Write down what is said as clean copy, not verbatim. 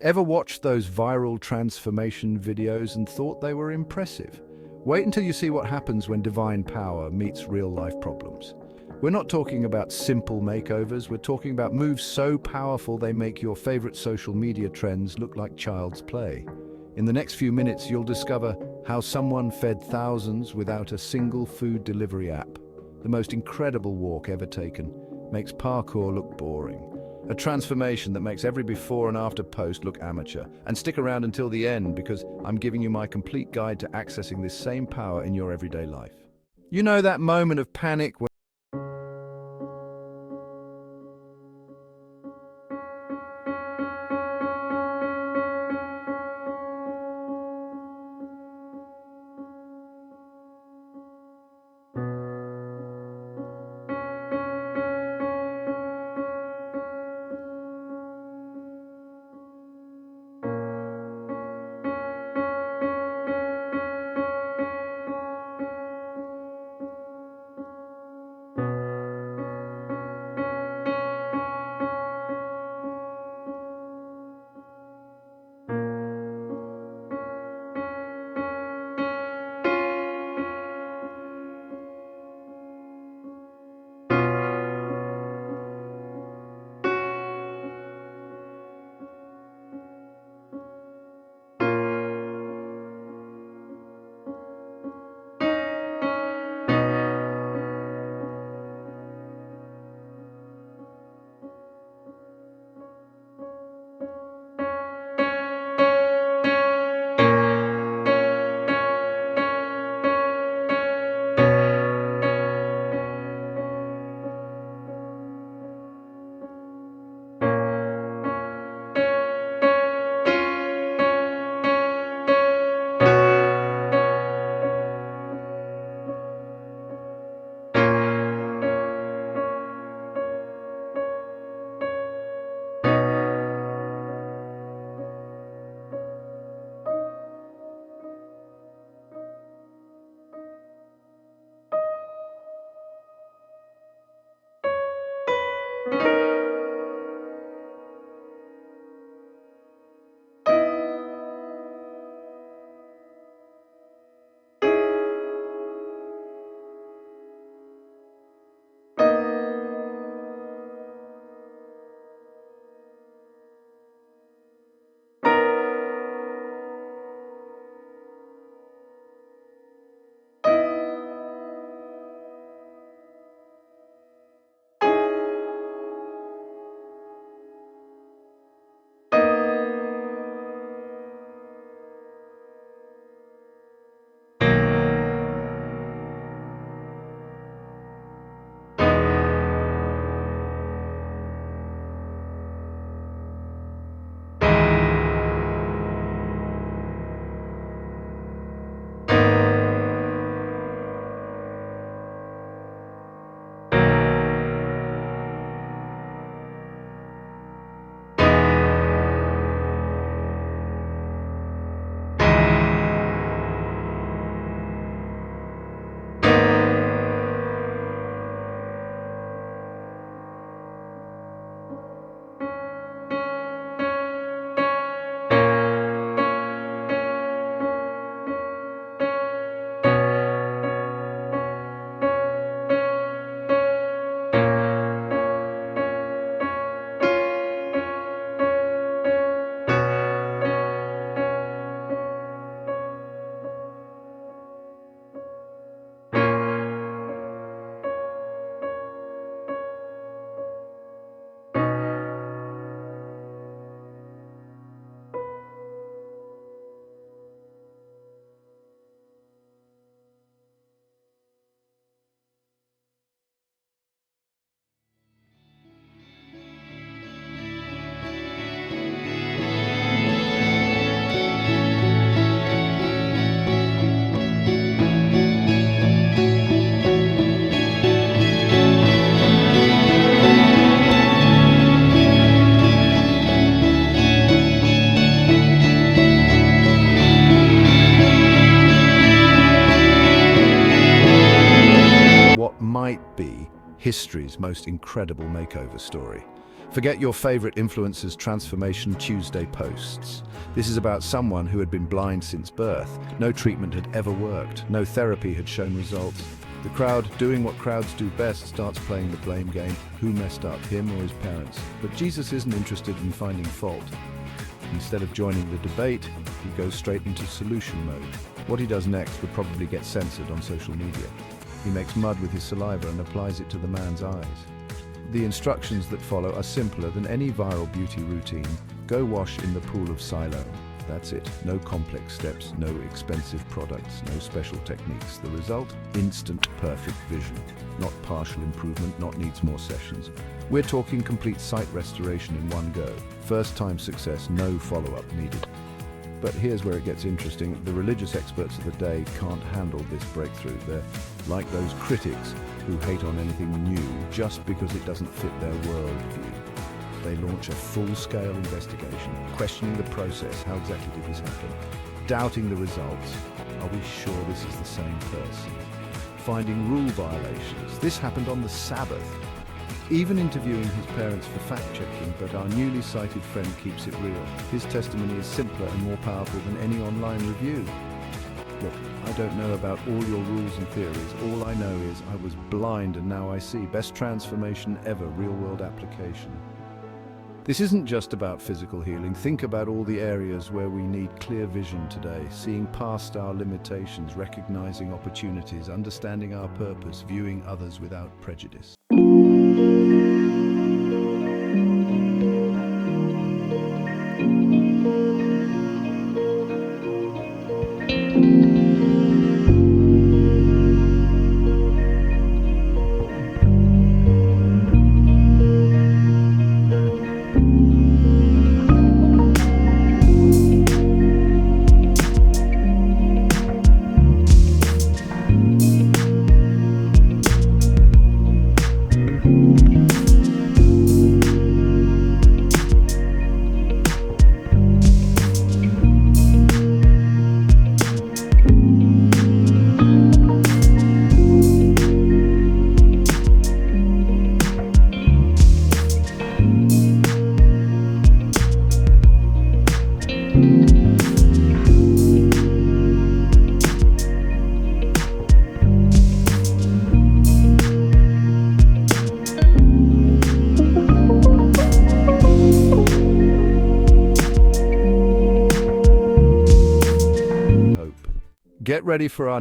Ever watched those viral transformation videos and thought they were impressive? Wait until you see what happens when divine power meets real-life problems. We're not talking about simple makeovers, we're talking about moves so powerful they make your favorite social media trends look like child's play. In the next few minutes, you'll discover how someone fed thousands without a single food delivery app. The most incredible walk ever taken makes parkour look boring. A transformation that makes every before and after post look amateur. And stick around until the end because I'm giving you my complete guide to accessing this same power in your everyday life. You know that moment of panic when what might be history's most incredible makeover story. Forget your favorite influencer's Transformation Tuesday posts. This is about someone who had been blind since birth. No treatment had ever worked. No therapy had shown results. The crowd, doing what crowds do best, starts playing the blame game. Who messed up, him or his parents? But Jesus isn't interested in finding fault. Instead of joining the debate, he goes straight into solution mode. What he does next would probably get censored on social media. He makes mud with his saliva and applies it to the man's eyes. The instructions that follow are simpler than any viral beauty routine. Go wash in the pool of Siloam. That's it. No complex steps, no expensive products, no special techniques. The result? Instant perfect vision. Not partial improvement, not needs more sessions. We're talking complete sight restoration in one go. First time success, no follow-up needed. But here's where it gets interesting. The religious experts of the day can't handle this breakthrough. They're like those critics who hate on anything new just because it doesn't fit their worldview. They launch a full-scale investigation, questioning the process. How exactly did this happen? Doubting the results. Are we sure this is the same person? Finding rule violations. This happened on the Sabbath. Even interviewing his parents for fact-checking, but our newly cited friend keeps it real. His testimony is simpler and more powerful than any online review. Look, I don't know about all your rules and theories. All I know is I was blind and now I see. Best transformation ever, real-world application. This isn't just about physical healing. Think about all the areas where we need clear vision today, seeing past our limitations, recognizing opportunities, understanding our purpose, viewing others without prejudice. Get ready for our